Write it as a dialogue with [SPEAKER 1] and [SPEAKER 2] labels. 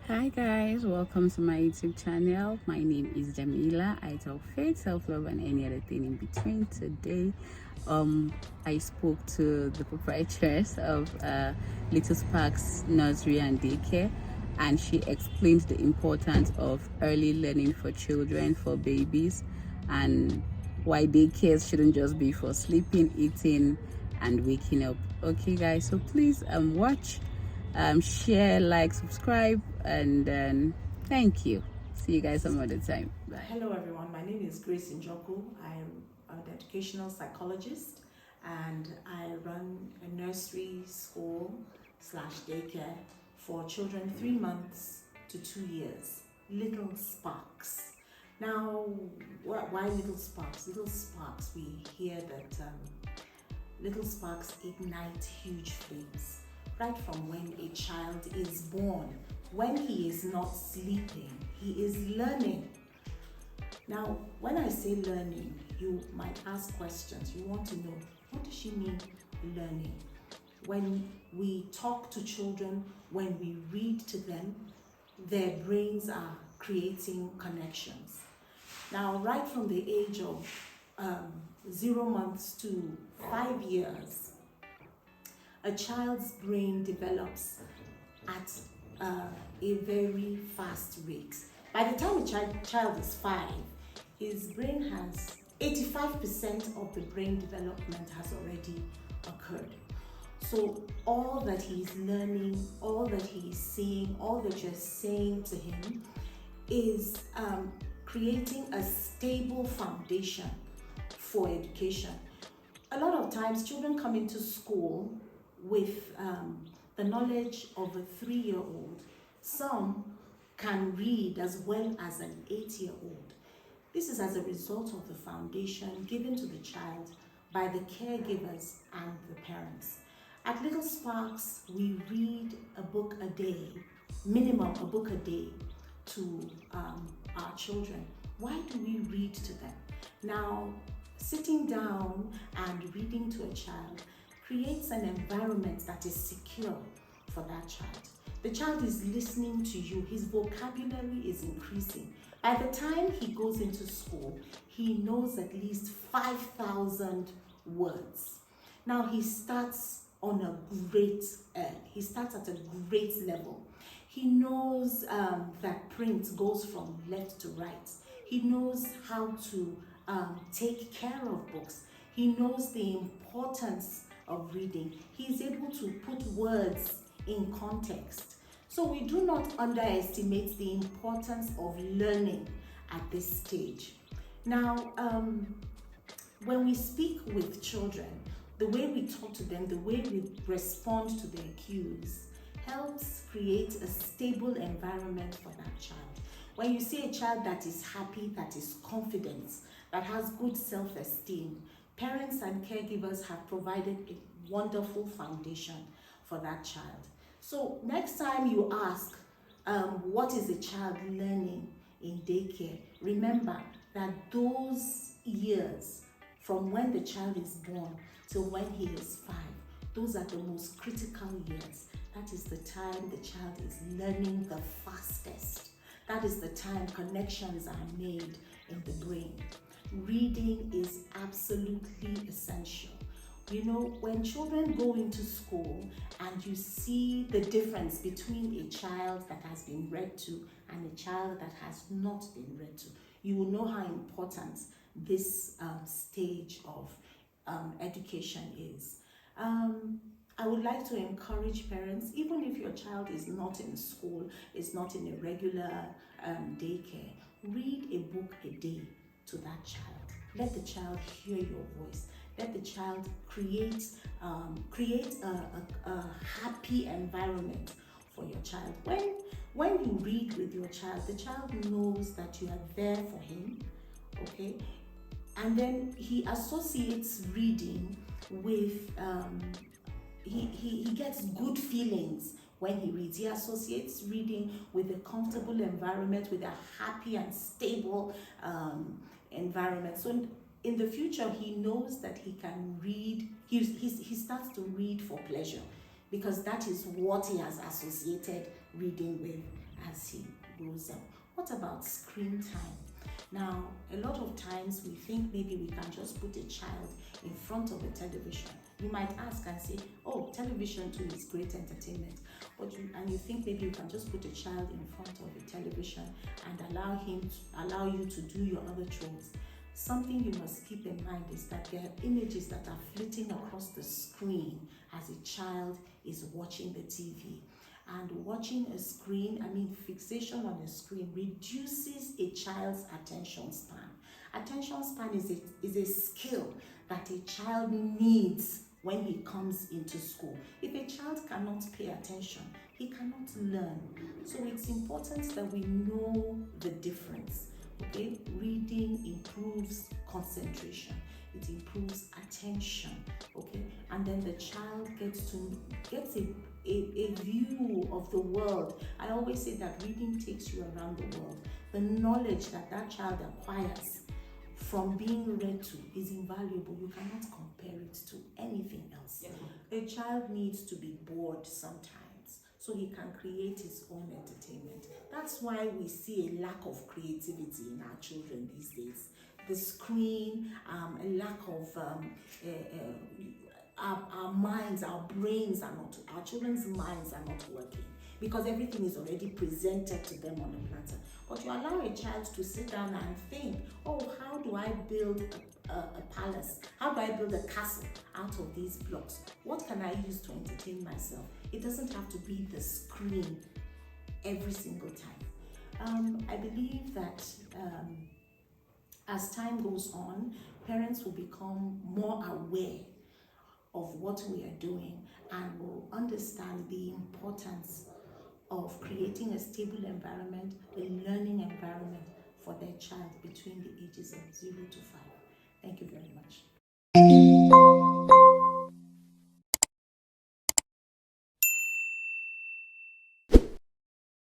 [SPEAKER 1] Hi guys, welcome to my YouTube channel. My name is Jamila. I talk faith, self-love and any other thing in between. Today I spoke to the proprietors of Little Sparks Nursery and Daycare, and she explained the importance of early learning for children, for babies, and why daycares shouldn't just be for sleeping, eating and waking up. Okay guys, so please watch, share, like, subscribe, and then thank you. See you guys some other time. Bye.
[SPEAKER 2] Hello everyone, my name is Grace Njoku. I'm an educational psychologist and I run a nursery school / daycare for children 3 months to 2 years. Little Sparks. Now, why Little Sparks? Little Sparks, we hear that Little Sparks ignite huge flames right from when a child is born. When he is not sleeping, he is learning. Now, when I say learning, you might ask questions. You want to know, what does she mean learning? When we talk to children, when we read to them, their brains are creating connections. Now, right from the age of 0 months to 5 years, a child's brain develops at a very fast rate. By the time a child is 5, his brain has 85% of the brain development has already occurred. So all that he's learning, all that he's seeing, all that you're saying to him is creating a stable foundation for education. A lot of times children come into school with the knowledge of a 3-year-old. Some can read as well as an 8-year-old. This is as a result of the foundation given to the child by the caregivers and the parents. At Little Sparks, we read a book a day, minimum a book a day, to our children. Why do we read to them? Now, sitting down and reading to a child creates an environment that is secure for that child. The child is listening to you, his vocabulary is increasing. By the time he goes into school, he knows at least 5,000 words. Now he starts on a great, he starts at a great level. He knows that print goes from left to right. He knows how to take care of books. He knows the importance of reading. He is able to put words in context. So we do not underestimate the importance of learning at this stage. Now, when we speak with children, the way we talk to them, the way we respond to their cues, helps create a stable environment for that child. When you see a child that is happy, that is confident, that has good self-esteem, parents and caregivers have provided a wonderful foundation for that child. So next time you ask, what is a child learning in daycare? Remember that those years from when the child is born till when he is 5, those are the most critical years. That is the time the child is learning the fastest. That is the time connections are made in the brain. Reading is absolutely essential. You know, when children go into school and you see the difference between a child that has been read to and a child that has not been read to, you will know how important this stage of education is. I would like to encourage parents, even if your child is not in school, is not in a regular daycare, read a book a day to that child. Let the child hear your voice. Let the child create a happy environment for your child. When you read with your child, the child knows that you are there for him, okay? And then he associates reading with, he gets good feelings when he reads. He associates reading with a comfortable environment, with a happy and stable environment. So in the future, he knows that he can read, he starts to read for pleasure, because that is what he has associated reading with. as he grows up. What about screen time? Now, a lot of times we think maybe we can just put a child in front of a television. You might ask and say, oh, television too is great entertainment. And you think maybe you can just put a child in front of a television and allow you to do your other chores. Something you must keep in mind is that there are images that are flitting across the screen as a child is watching the TV. And watching a screen, fixation on a screen reduces a child's attention span. Attention span is a skill that a child needs when he comes into school. If a child cannot pay attention, he cannot learn. So it's important that we know the difference. Okay, reading improves concentration. It improves attention. Okay, and then the child gets a view of the world. I always say that reading takes you around the world. The knowledge that child acquires from being read to is invaluable. You cannot compare it to anything else. A child needs to be bored sometimes so he can create his own entertainment. That's why we see a lack of creativity in our children these days. The screen, a lack of our minds, our brains are not, our children's minds are not working because everything is already presented to them on a platter. But you allow a child to sit down and think, oh, how do I build a palace? How do I build a castle out of these blocks? What can I use to entertain myself? It doesn't have to be the screen every single time. I believe that as time goes on, parents will become more aware of what we are doing and will understand the importance of creating a stable environment, a learning environment for their child between the ages of 0 to 5. Thank you very much.